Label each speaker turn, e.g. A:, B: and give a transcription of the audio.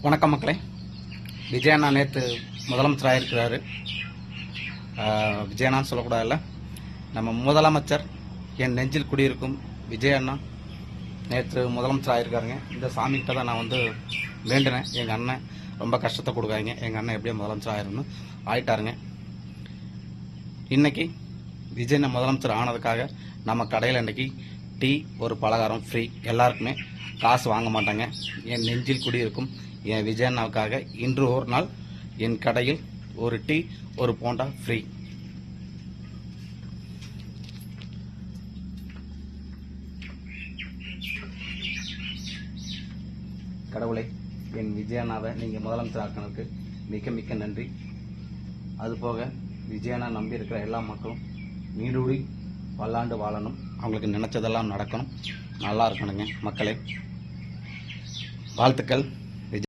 A: வணக்கம் மக்களே. விஜயண்ணா நேற்று முதலமைச்சராக இருக்கிறாரு. விஜயண்ணான்னு சொல்லக்கூடாதுல்ல, நம்ம முதலமைச்சர் என் நெஞ்சில் குடியிருக்கும் விஜயண்ணா நேற்று முதலமைச்சர் இருக்காருங்க. இந்த சாமிகிட்ட தான் நான் வேண்டினேன். எங்கள் அண்ணன் ரொம்ப கஷ்டத்தை கொடுக்காங்க, எங்கள் அண்ணன் எப்படியும் முதலமைச்சர் ஆயிரணும்னு ஆயிட்டாருங்க. இன்னைக்கு விஜயண்ணா முதலமைச்சர் ஆனதுக்காக நம்ம கடையில் இன்னைக்கு டீ ஒரு பலகாரம் ஃப்ரீ. எல்லாருக்குமே காசு வாங்க மாட்டாங்க. என் நெஞ்சில் குடியிருக்கும் என் விஜயண்ணாவுக்காக இன்று ஒரு நாள் என் கடையில் ஒரு டீ ஒரு போண்டா ஃப்ரீ. கடவுளை, என் விஜயண்ணாவை நீங்கள் முதலமைச்சர் ஆக்கினதுக்கு மிக்க மிக்க நன்றி. அதுபோக விஜயண்ணா நம்பி இருக்கிற எல்லா மக்களும் நீடூடி பல்லாண்டு வாழணும், அவங்களுக்கு நினைச்சதெல்லாம் நடக்கணும், நல்லா இருக்கணுங்க மக்களே. வாழ்த்துக்கள்.